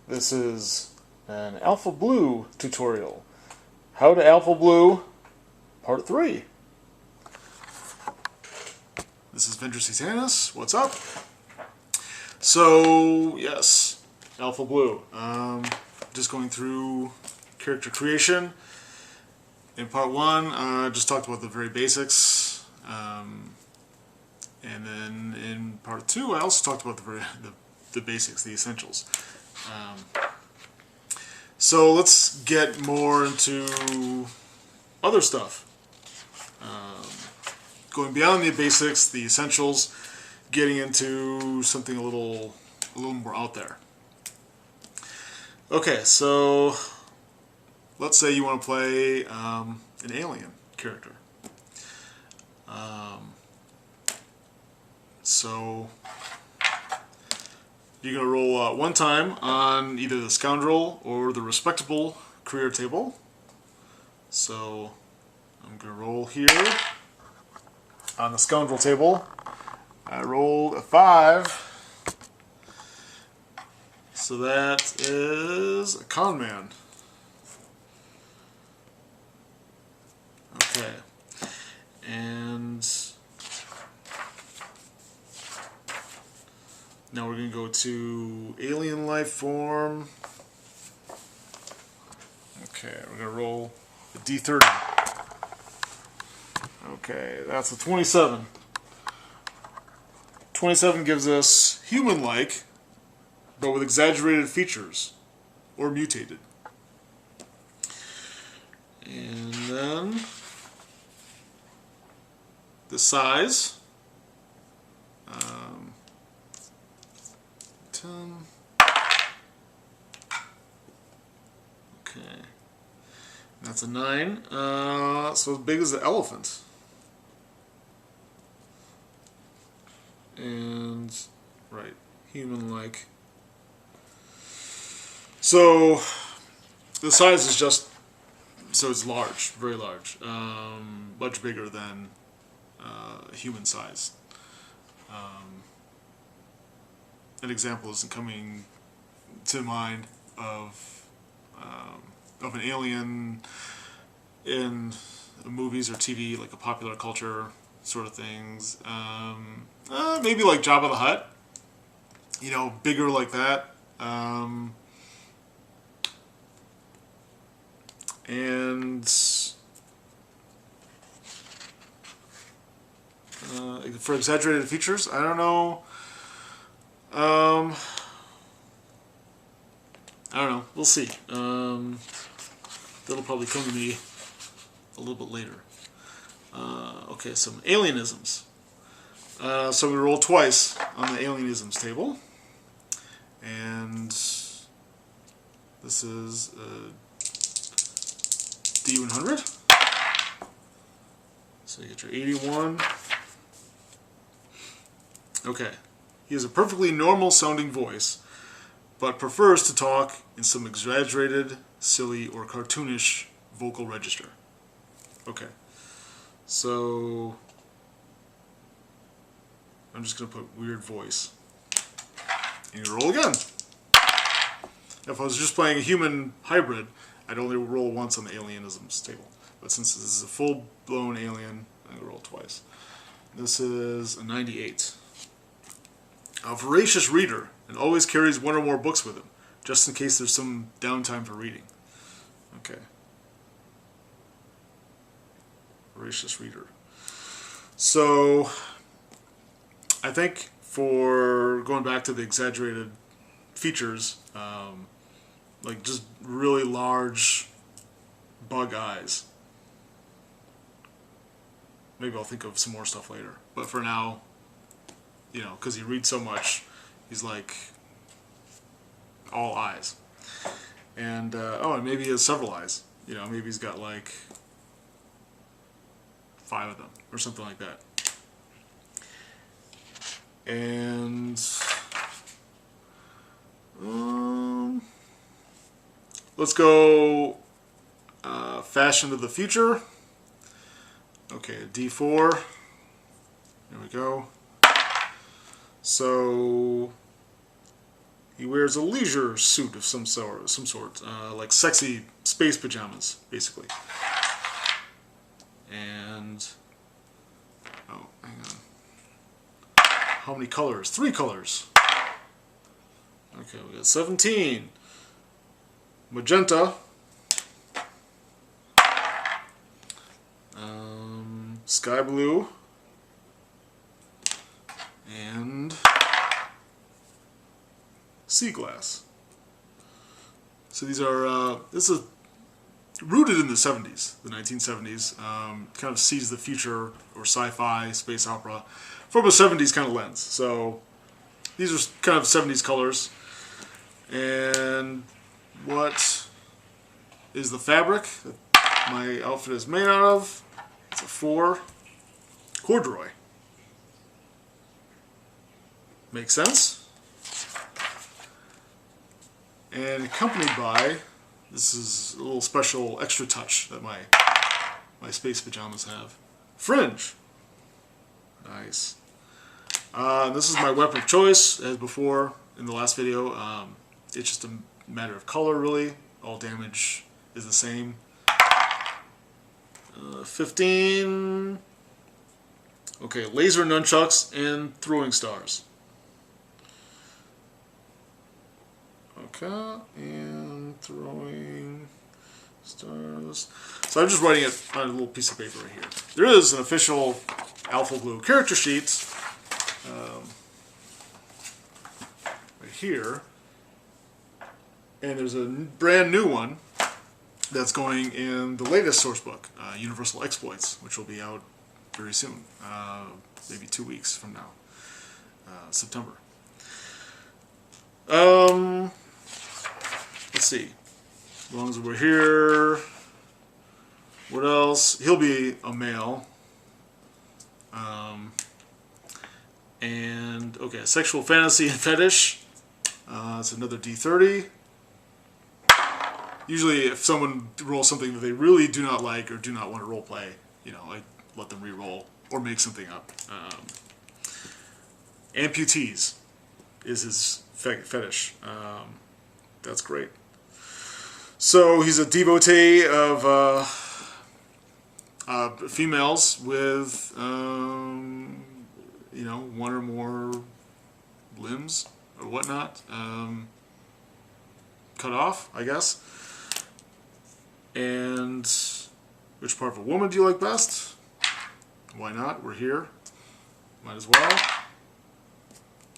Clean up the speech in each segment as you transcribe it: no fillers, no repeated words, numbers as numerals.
This is an Alpha Blue tutorial. How to Alpha Blue, Part 3. This is Venger Satanis. What's up? So, yes, Alpha Blue. Just going through character creation. In Part 1, I just talked about the very basics. And then in Part 2, I also talked about the basics, the essentials. So let's get more into other stuff. Going beyond the basics, the essentials, getting into something a little more out there. Okay, so let's say you want to play an alien character. So you're going to roll one time on either the scoundrel or the respectable career table. So I'm going to roll here. On the scoundrel table, I rolled a 5. So that is a con man. Okay. And now we're going to go to alien life form. Okay, we're going to roll a D30. Okay, that's a 27. 27 gives us human-like, but with exaggerated features, or mutated. And then the size. 10. Okay. That's a 9. So as big as the elephant. And, right, human-like. So the size is just, so it's large, very large. Much bigger than human size. An example isn't coming to mind of an alien in movies or TV, like a popular culture sort of things. Maybe like Jabba the Hutt, you know, bigger like that. And for exaggerated features, I don't know. I don't know. We'll see. That'll probably come to me a little bit later. Okay, some alienisms. So we roll twice on the alienisms table. And this is D100. So you get your 81. Okay. He has a perfectly normal sounding voice, but prefers to talk in some exaggerated, silly, or cartoonish vocal register. Okay. So I'm just going to put weird voice. And you roll again. If I was just playing a human hybrid, I'd only roll once on the alienisms table. But since this is a full-blown alien, I'm going to roll twice. This is a 98. A voracious reader, and always carries one or more books with him, just in case there's some downtime for reading. Okay. Voracious reader. So I think for going back to the exaggerated features, like just really large bug eyes. Maybe I'll think of some more stuff later. But for now, you know, because he reads so much, he's like all eyes. And, and maybe he has several eyes. You know, maybe he's got like 5 of them or something like that. And let's go fashion of the future. Okay, D4. There we go. So He wears a leisure suit of some sort, like sexy space pajamas, basically. And oh, hang on. How many colors? 3 colors. Okay, we got 17. Magenta. Sky blue. And sea glass. So these are, this is rooted in the 70s, the 1970s. Kind of sees the future, or sci-fi, space opera, from a 70s kind of lens. So these are kind of 70s colors. And what is the fabric that my outfit is made out of? It's a 4 corduroy. Makes sense? And accompanied by, this is a little special extra touch that my space pajamas have. Fringe. Nice. This is my weapon of choice, as before in the last video. It's just a matter of color, really. All damage is the same. 15. Okay, laser nunchucks and throwing stars. Okay, and throwing stars. So I'm just writing it on a little piece of paper right here. There is an official Alpha Blue character sheet right here. And there's a brand new one that's going in the latest source book, Universal Exploits, which will be out very soon, maybe 2 weeks from now, September. Let's see. As long as we're here, what else? He'll be a male. And okay, sexual fantasy and fetish. It's another D30. Usually, if someone rolls something that they really do not like or do not want to role play, you know, I let them re-roll or make something up. Amputees is his fetish. That's great. So he's a devotee of females with, you know, 1 or more limbs or whatnot, cut off, I guess. And which part of a woman do you like best? Why not? We're here. Might as well.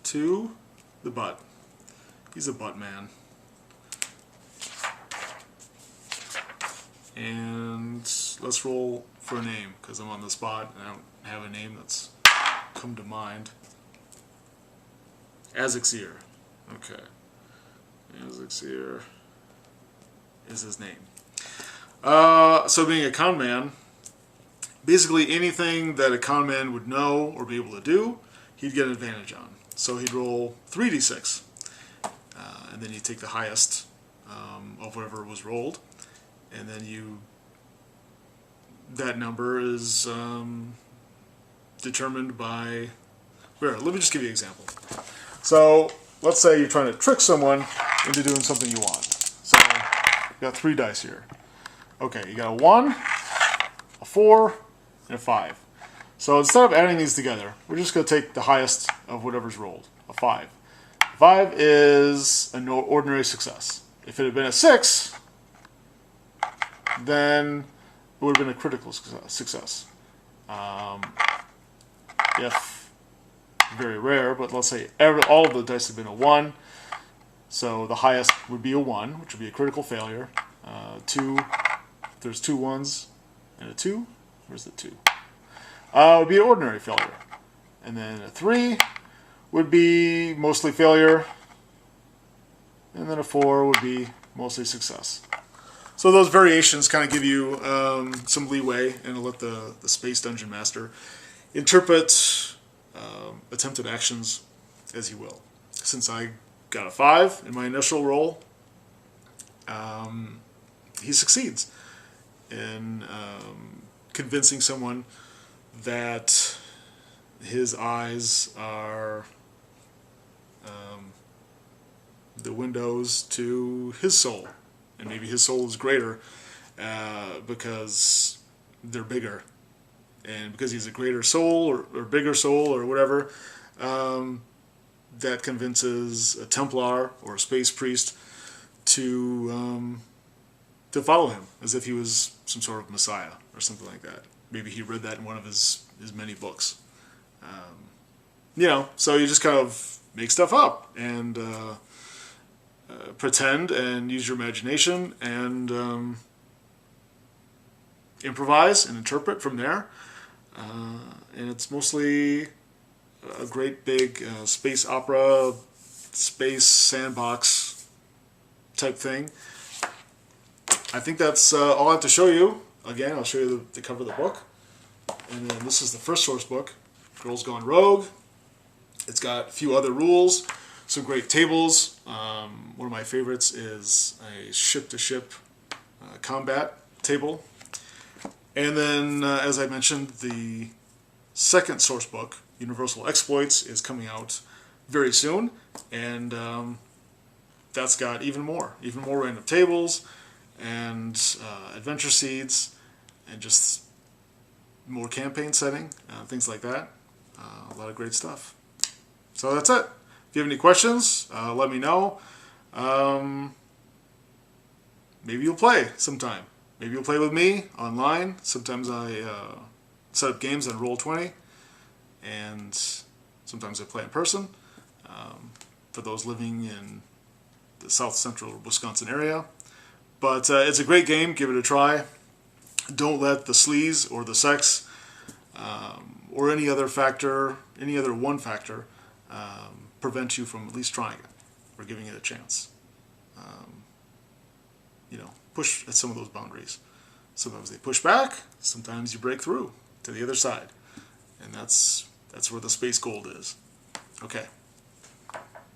2, the butt. He's a butt man. And let's roll for a name, because I'm on the spot and I don't have a name that's come to mind. Exaggerated. Okay. Exaggerated is his name. So being a con man, basically anything that a con man would know or be able to do, he'd get an advantage on. So he'd roll 3d6, and then you take the highest of whatever was rolled, and then that number is determined by, let me just give you an example. So let's say you're trying to trick someone into doing something you want. So you got 3 dice here. Okay, you got a 1, a 4, and a 5. So instead of adding these together, we're just going to take the highest of whatever's rolled, a 5. 5 is an ordinary success. If it had been a 6, then it would have been a critical success. If very rare, but let's say all of the dice have been a 1, so the highest would be a 1, which would be a critical failure. 2, if there's 2 1s and a 2, where's the 2? Would be an ordinary failure. And then a 3 would be mostly failure, and then a 4 would be mostly success. So those variations kind of give you some leeway, and let the Space Dungeon Master interpret attempted actions as he will. Since I got a 5 in my initial roll, he succeeds in convincing someone that his eyes are the windows to his soul. And maybe his soul is greater because they're bigger. And because he's a greater soul or bigger soul or whatever, that convinces a Templar or a space priest to follow him as if he was some sort of messiah or something like that. Maybe he read that in one of his many books. You know, so you just kind of make stuff up and pretend and use your imagination and improvise and interpret from there. And it's mostly a great big space opera, space sandbox type thing. I think that's all I have to show you. Again, I'll show you the cover of the book. And then this is the first source book, Girls Gone Rogue. It's got a few other rules, some great tables. One of my favorites is a ship-to-ship combat table. And then, as I mentioned, the second source book, Universal Exploits, is coming out very soon. And that's got even more random tables and adventure seeds and just more campaign setting, things like that. A lot of great stuff. So that's it. If you have any questions, let me know. Maybe you'll play sometime. Maybe you'll play with me online. Sometimes I set up games on Roll20, and sometimes I play in person. For those living in the south central Wisconsin area. But it's a great game. Give it a try. Don't let the sleaze or the sex or any other factor, any other one factor, prevent you from at least trying it or giving it a chance. You know, push at some of those boundaries. Sometimes they push back. Sometimes you break through to the other side, and that's where the space gold is. Okay.